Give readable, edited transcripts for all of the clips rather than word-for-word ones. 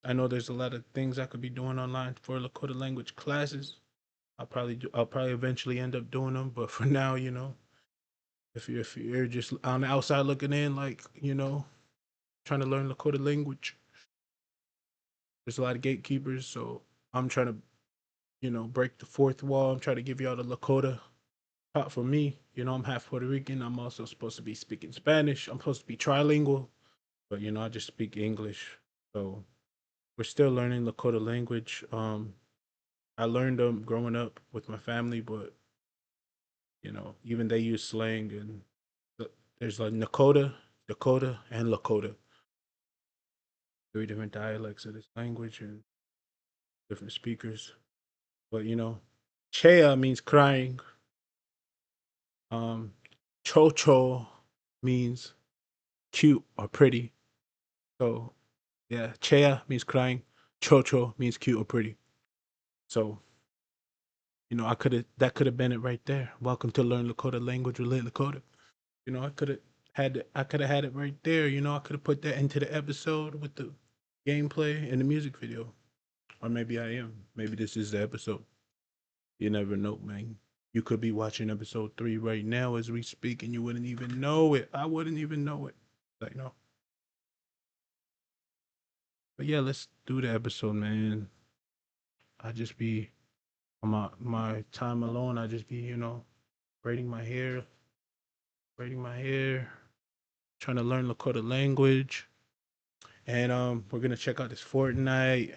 I know there's a lot of things I could be doing online for Lakota language classes. I'll probably eventually end up doing them, but for now, if you're just on the outside looking in, like trying to learn Lakota language, there's a lot of gatekeepers. So I'm trying to break the fourth wall. I'm trying to give y'all the Lakota talk for me. I'm half Puerto Rican. I'm also supposed to be speaking Spanish. I'm supposed to be trilingual, but I just speak English. So we're still learning Lakota language. I learned them growing up with my family, but even they use slang and there's like Dakota, and Lakota, three different dialects of this language and different speakers. But Chea means crying. Um, Chocho means cute or pretty. So yeah, Chea means crying. Chocho means cute or pretty. So I could have that could have been it right there. Welcome to learn Lakota language with Lit Lakota. I could have had it right there. I could have put that into the episode with the gameplay and the music video. Or maybe I am. Maybe this is the episode. You never know, man. You could be watching episode 3 right now as we speak and you wouldn't even know it. I wouldn't even know it. Like no. But yeah, let's do the episode, man. I just be on my time alone, I just be, braiding my hair, braiding my hair, trying to learn Lakota language. And we're gonna check out this Fortnite.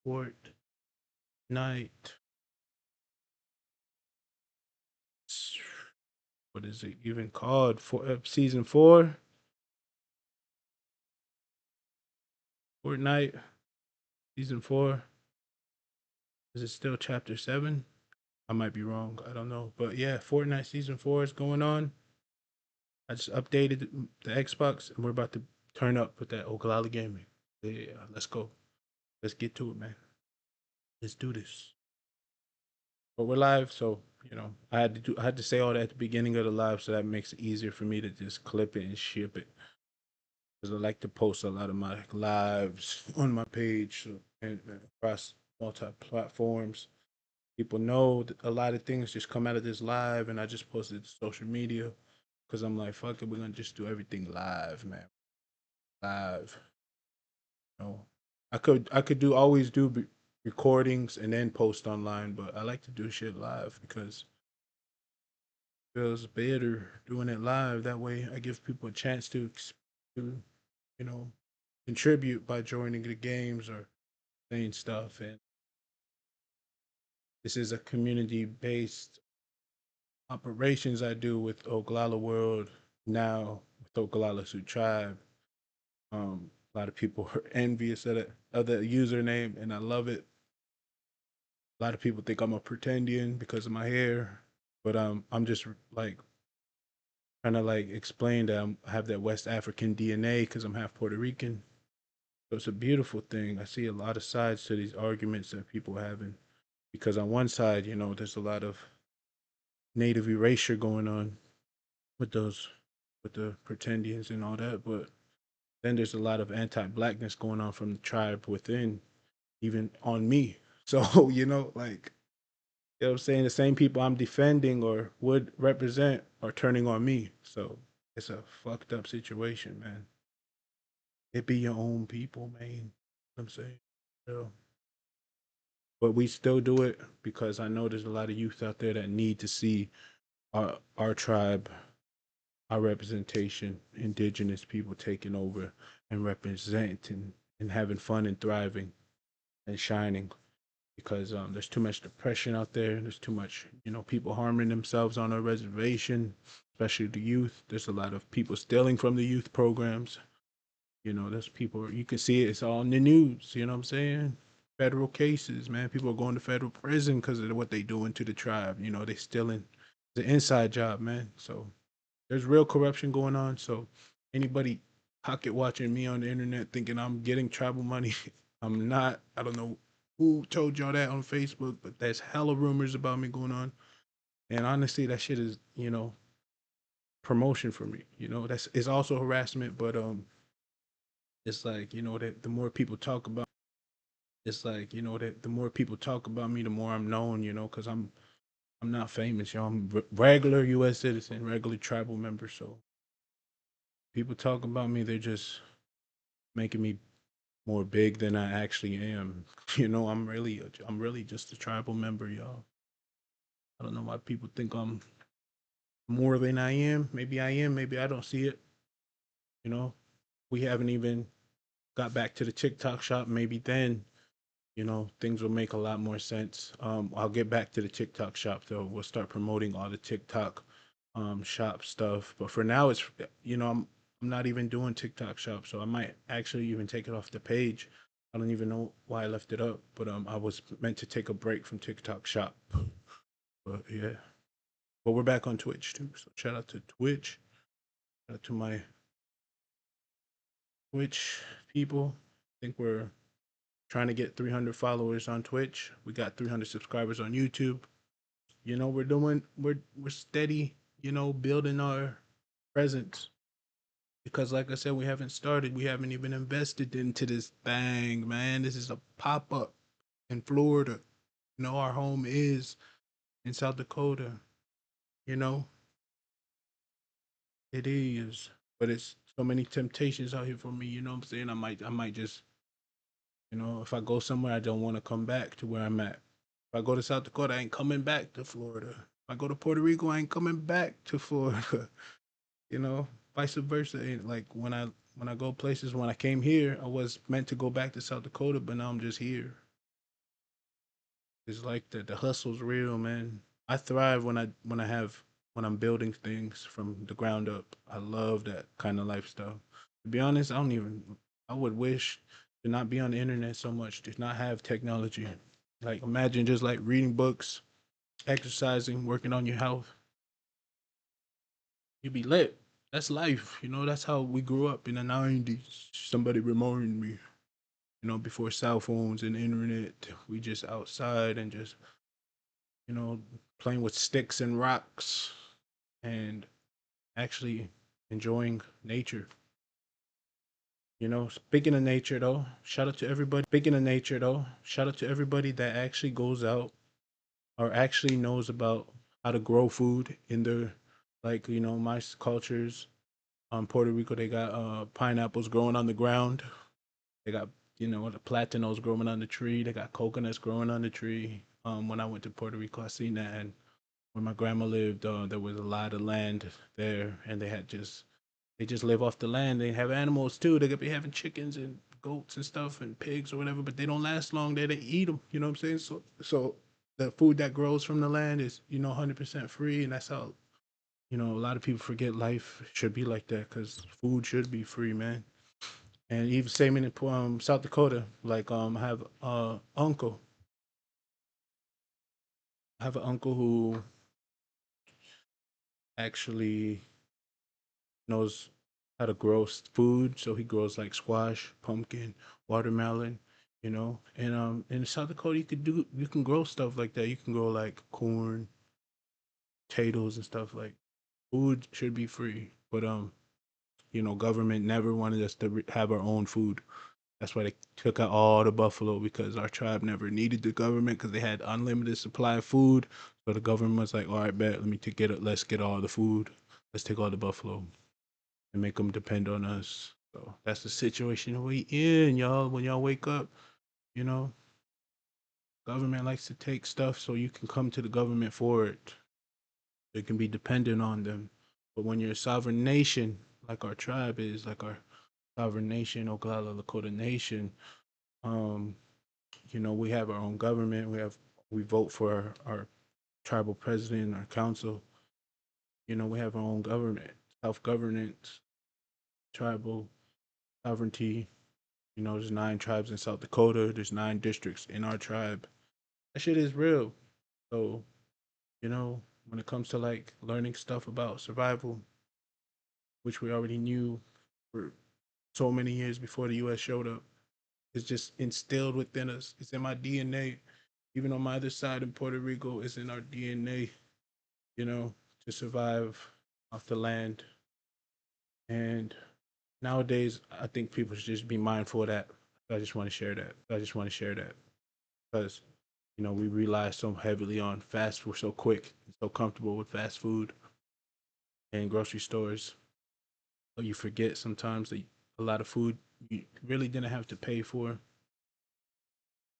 What is it even called? For season 4, Fortnite season 4. Is it still chapter 7? I might be wrong. I don't know. But yeah, Fortnite season 4 is going on. I just updated the Xbox and we're about to turn up with that Oglala gaming. Yeah, let's go. Let's get to it, man. Let's do this. But we're live, so I had to say all that at the beginning of the live, so that makes it easier for me to just clip it and ship it. Because I like to post a lot of my lives on my page and across multi platforms. People know that a lot of things just come out of this live, and I just posted it to social media because I'm like, fuck it, we're gonna just do everything live, man. Live. I could do always do recordings and then post online, but I like to do shit live because it feels better doing it live. That way, I give people a chance to you know contribute by joining the games or saying stuff. And this is a community based operations I do with Oglala World now with Oglala Sioux Tribe. A lot of people are envious of the username, and I love it. A lot of people think I'm a pretendian because of my hair, but I'm just like trying to like explain that I have that West African DNA because I'm half Puerto Rican. So it's a beautiful thing. I see a lot of sides to these arguments that people are having because on one side, there's a lot of native erasure going on with those with the pretendians and all that, but then there's a lot of anti-blackness going on from the tribe within, even on me. So like I'm saying, the same people I'm defending or would represent are turning on me. So it's a fucked up situation, man. It be your own people, man. You know what I'm saying, so, but we still do it because I know there's a lot of youth out there that need to see our tribe, our representation, indigenous people taking over and representing and having fun and thriving and shining because there's too much depression out there. There's too much, people harming themselves on our reservation, especially the youth. There's a lot of people stealing from the youth programs. There's people, you can see it, it's all in the news. You know what I'm saying? Federal cases, man. People are going to federal prison because of what they doing to the tribe. They stealing. It's an inside job, man. So there's real corruption going on. So anybody pocket watching me on the internet thinking I'm getting tribal money, I'm not. I don't know who told y'all that on Facebook, but there's hella rumors about me going on. And honestly, that shit is, promotion for me. That's it's also harassment, but it's like, that the more people talk about it's like, that the more people talk about me, the more I'm known, because I'm not famous, I'm regular U.S. citizen, regular tribal member. So people talk about me, they're just making me more big than I actually am. I'm really just a tribal member, y'all. I don't know why people think I'm more than I am. Maybe I am. Maybe I don't see it. You know, we haven't even got back to the TikTok shop. Maybe then, things will make a lot more sense. I'll get back to the TikTok shop though. We'll start promoting all the TikTok shop stuff. But for now, I'm not even doing TikTok shop, so I might actually even take it off the page. I don't even know why I left it up, but I was meant to take a break from TikTok shop. But yeah, but we're back on Twitch too. So shout out to Twitch. Shout out to my Twitch people. I think we're trying to get 300 followers on Twitch. We got 300 subscribers on YouTube. We're steady, building our presence because like I said, we haven't started. We haven't even invested into this thing, man. This is a pop-up in Florida. Our home is in South Dakota, you know. It is. But it's so many temptations out here for me, you know what I'm saying? I might just, if I go somewhere I don't want to come back to where I'm at. If I go to South Dakota, I ain't coming back to Florida. If I go to Puerto Rico, I ain't coming back to Florida. you know, Vice versa. And like when I go places, when I came here, I was meant to go back to South Dakota, but now I'm just here. It's like the hustle's real, man. I thrive when I'm building things from the ground up. I love that kind of lifestyle. To be honest, I would wish to not be on the internet so much, to not have technology. Like imagine just like reading books, exercising, working on your health. You'd be lit. That's life, that's how we grew up in the 90s. Somebody remind me, before cell phones and internet, we just outside and just, you know, playing with sticks and rocks and actually enjoying nature. Speaking of nature though, shout out to everybody. Speaking of nature though, shout out to everybody that actually goes out or actually knows about how to grow food in their, like, my cultures. Puerto Rico, they got pineapples growing on the ground. They got, the platanos growing on the tree. They got coconuts growing on the tree. When I went to Puerto Rico, I seen that, and where my grandma lived, there was a lot of land there, and they just live off the land. They have animals too. They could be having chickens and goats and stuff and pigs or whatever, but they don't last long there. They eat them. You know what I'm saying? So the food that grows from the land is 100% free, and that's how a lot of people forget life should be like that because food should be free, man. And even same in South Dakota, like I have an uncle who actually knows how to grow food. So he grows like squash, pumpkin, watermelon, And in South Dakota, you can grow stuff like that. You can grow like corn, potatoes, and stuff like. Food should be free, but government never wanted us to have our own food. That's why they took out all the buffalo because our tribe never needed the government because they had unlimited supply of food. So the government was like, "All right, bet, let me get it. Let's get all the food. Let's take all the buffalo and make them depend on us." So that's the situation we in, y'all. When y'all wake up, you know, government likes to take stuff so you can come to the government for it. They can be dependent on them. But when you're a sovereign nation, like our tribe is, like our sovereign nation, Oglala Lakota Nation, um, we have our own government. We vote for our tribal president, our council. We have our own government, self governance, tribal sovereignty. There's 9 tribes in South Dakota. There's 9 districts in our tribe. That shit is real. So, when it comes to like learning stuff about survival, which we already knew for so many years before the US showed up, it's just instilled within us. It's in my DNA. Even on my other side in Puerto Rico, it's in our DNA, you know, to survive off the land. And nowadays, I think people should just be mindful of that. So I just want to share that. I just want to share that because we rely so heavily on fast food, so quick, so comfortable with fast food and grocery stores. But you forget sometimes that a lot of food you really didn't have to pay for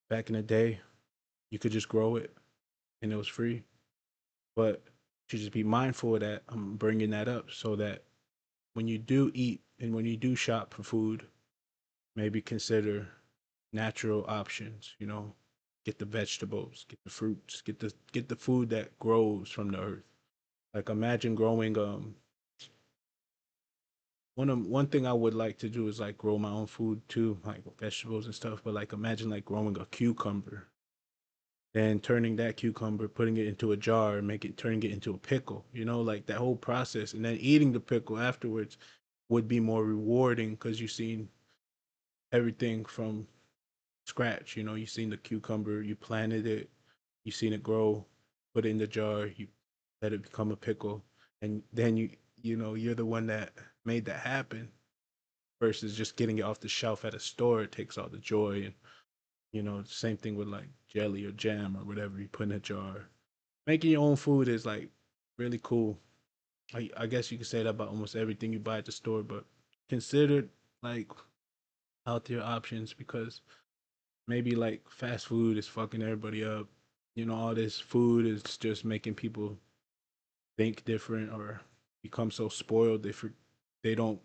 back in the day. You could just grow it and it was free. But to just be mindful of that, I'm bringing that up so that when you do eat and when you do shop for food, maybe consider natural options. Get the vegetables, get the fruits, get the food that grows from the earth. Like imagine growing one thing I would like to do is like grow my own food too, like vegetables and stuff. But like imagine like growing a cucumber, then turning that cucumber, putting it into a jar, and turning it into a pickle. Like that whole process, and then eating the pickle afterwards would be more rewarding because you've seen everything from scratch. You've seen the cucumber, you planted it, you've seen it grow, put it in the jar, you let it become a pickle, and then you're the one that made that happen versus just getting it off the shelf at a store. It takes all the joy. And same thing with like jelly or jam or whatever you put in a jar. Making your own food is like really cool. I guess you could say that about almost everything you buy at the store, but consider like healthier options because maybe like fast food is fucking everybody up. All this food is just making people think different or become so spoiled they don't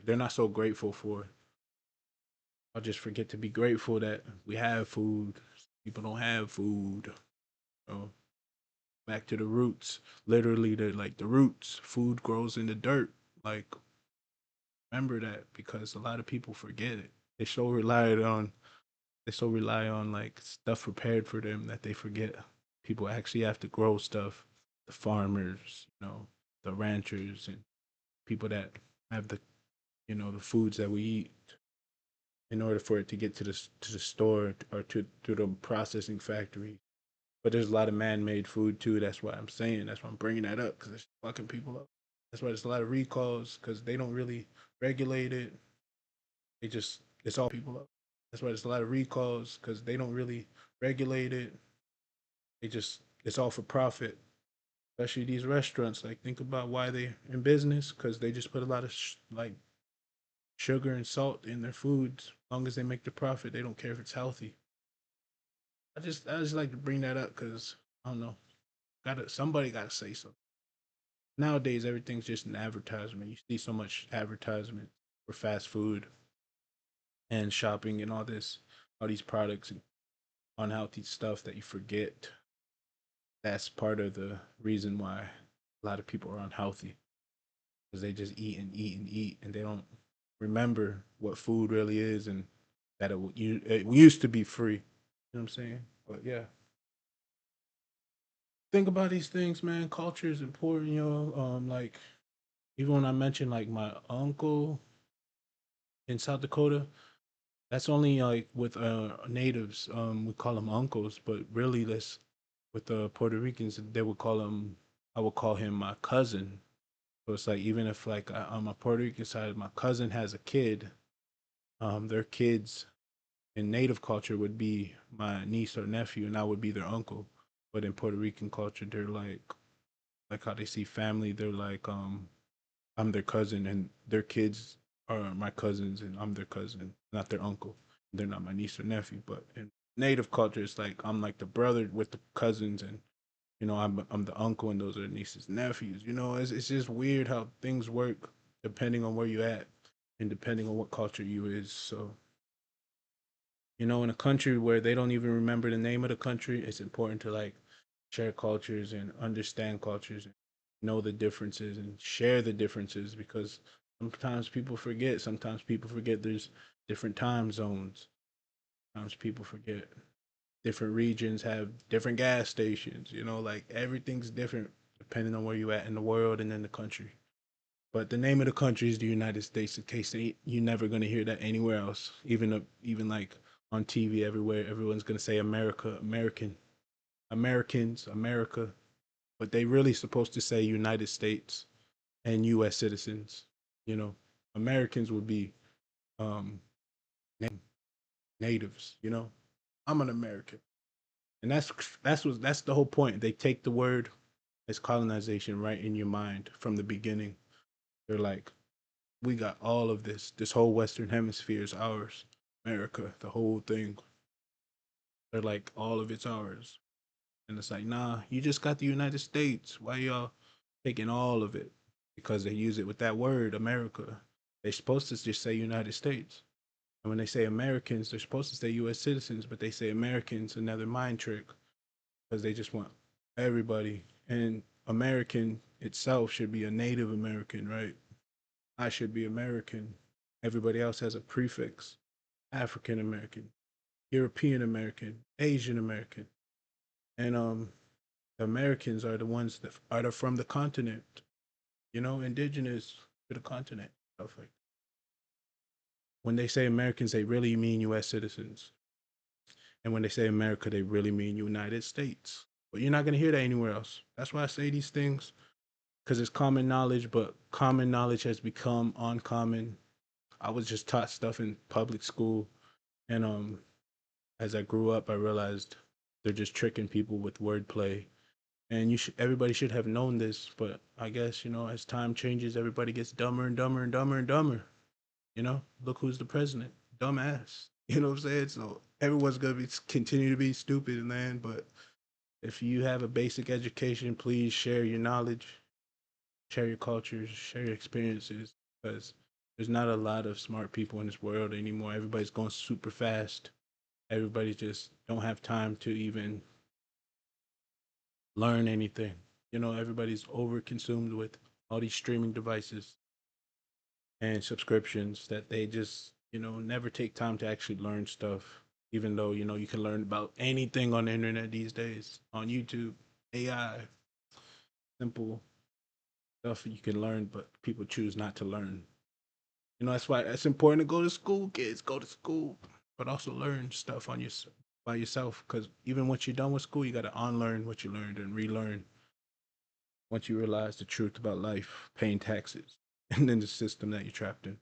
they're not so grateful for it. I'll just forget to be grateful that we have food. People don't have food. So back to the roots. Literally, the roots. Food grows in the dirt. Like remember that because a lot of people forget it. They so relied on they so rely on like stuff prepared for them that they forget people actually have to grow stuff. The farmers, the ranchers and people that have the foods that we eat in order for it to get to the store or to the processing factory. But there's a lot of man-made food too. That's why I'm saying. That's why I'm bringing that up because it's fucking people up. That's why there's a lot of recalls because they don't really regulate it. It's all people up. That's why there's a lot of recalls because they don't really regulate it. It's all for profit. Especially these restaurants. Like think about why they are in business because they just put a lot of like sugar and salt in their foods. As long as they make the profit, they don't care if it's healthy. I just like to bring that up because I don't know. Somebody gotta say something. Nowadays everything's just an advertisement. You see so much advertisement for fast food and shopping and all these products and unhealthy stuff that you forget. That's part of the reason why a lot of people are unhealthy because they just eat and eat and eat and they don't remember what food really is and that it used to be free. You know what I'm saying? But yeah, think about these things, man. Culture is important, like even when I mentioned like my uncle in South Dakota, that's only like with natives. We call them uncles, but really, that's with the Puerto Ricans. They would call him. I would call him my cousin. So it's like even if like on my Puerto Rican side, my cousin has a kid. Their kids in native culture would be my niece or nephew, and I would be their uncle. But in Puerto Rican culture, they're like how they see family. They're like I'm their cousin, and their kids are my cousins, and I'm their cousin, not their uncle. They're not my niece or nephew, but in native culture, it's like I'm like the brother with the cousins, and I'm the uncle, and those are the nieces and nephews. It's just weird how things work depending on where you at, and depending on what culture you is. So in a country where they don't even remember the name of the country, it's important to like share cultures and understand cultures and know the differences and share the differences because sometimes people forget. Sometimes people forget there's different time zones. Sometimes people forget different regions have different gas stations. Like everything's different depending on where you at in the world and in the country. But the name of the country is the United States. In case you're never gonna hear that anywhere else, even like on TV everywhere, everyone's gonna say America, American, Americans, America, but they really supposed to say United States and U.S. citizens. You know, Americans would be um natives. I'm an American, and that's the whole point. They take the word as colonization right in your mind from the beginning. They're like, we got all of this. This whole Western Hemisphere is ours. America, the whole thing. They're like, all of it's ours. And it's like, nah, you just got the United States. Why y'all taking all of it? Because they use it with that word, America. They're supposed to just say United States. And when they say Americans, they're supposed to say US citizens, but they say Americans, another mind trick, because they just want everybody. And American itself should be a Native American, right? I should be American. Everybody else has a prefix. African American, European American, Asian American. And the Americans are the ones that are from the continent, indigenous to the continent, stuff like that. When they say Americans, they really mean US citizens. And when they say America, they really mean United States. But you're not going to hear that anywhere else. That's why I say these things, because it's common knowledge, but common knowledge has become uncommon. I was just taught stuff in public school. And as I grew up, I realized they're just tricking people with wordplay. And everybody should have known this, but I guess, as time changes, everybody gets dumber and dumber and dumber and dumber. Look who's the president. Dumbass. You know what I'm saying? So everyone's gonna be continue to be stupid, man. But if you have a basic education, please share your knowledge, share your cultures, share your experiences, because there's not a lot of smart people in this world anymore. Everybody's going super fast. Everybody just don't have time to even learn anything. Everybody's over consumed with all these streaming devices and subscriptions that they just, never take time to actually learn stuff. Even though, you can learn about anything on the internet these days, on YouTube, AI, simple stuff you can learn, but people choose not to learn. That's why it's important to go to school, kids. Go to school, but also learn stuff on your by yourself. Because even once you're done with school, you got to unlearn what you learned and relearn once you realize the truth about life, paying taxes, and then the system that you're trapped in.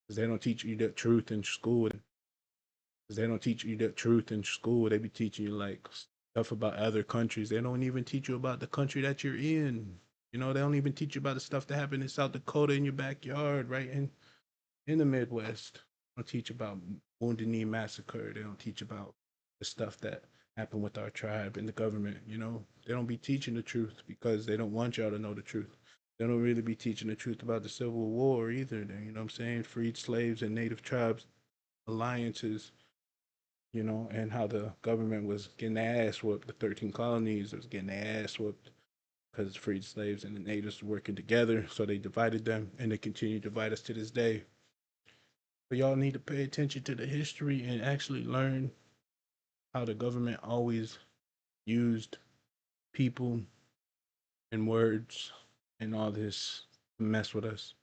Because they don't teach you the truth in school. Because they don't teach you the truth in school. They be teaching you like stuff about other countries. They don't even teach you about the country that you're in. They don't even teach you about the stuff that happened in South Dakota in your backyard, right in the Midwest. They don't teach about Wounded Knee Massacre. They don't teach about the stuff that happened with our tribe and the government. They don't be teaching the truth because they don't want y'all to know the truth. They don't really be teaching the truth about the Civil War either. You know what I'm saying? Freed slaves and native tribes alliances, and how the government was getting their ass whooped. The 13 colonies was getting their ass whooped because freed slaves and the natives were working together. So they divided them and they continue to divide us to this day. But y'all need to pay attention to the history and actually learn how the government always used people and words and all this to mess with us.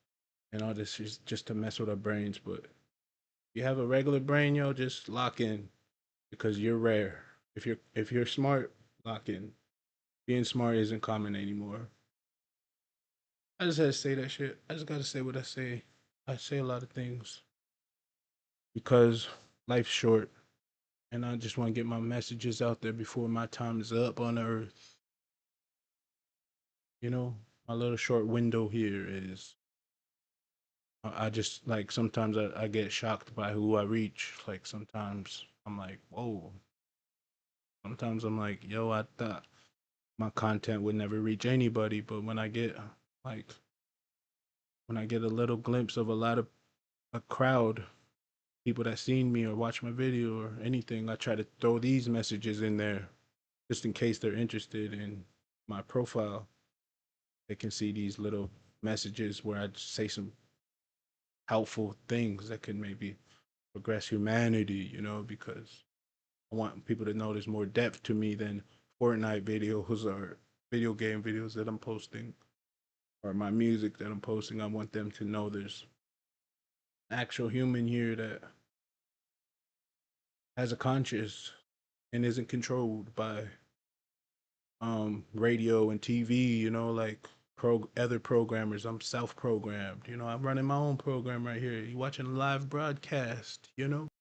And all this is just to mess with our brains. But if you have a regular brain, yo, just lock in because you're rare. If you're smart, lock in. Being smart isn't common anymore. I just had to say that shit. I just gotta say what I say. I say a lot of things because life's short, and I just want to get my messages out there before my time is up on Earth. My little short window here is. I just like sometimes I get shocked by who I reach. Like sometimes I'm like, whoa. Sometimes I'm like, yo, I thought my content would never reach anybody, but like when I get a little glimpse of a crowd, people that seen me or watch my video or anything, I try to throw these messages in there just in case they're interested in my profile. They can see these little messages where I say some helpful things that can maybe progress humanity, because I want people to know there's more depth to me than Fortnite videos or video game videos that I'm posting or my music that I'm posting. I want them to know there's an actual human here that has a conscience and isn't controlled by radio and TV, like other programmers. I'm self-programmed. I'm running my own program right here. You watching a live broadcast.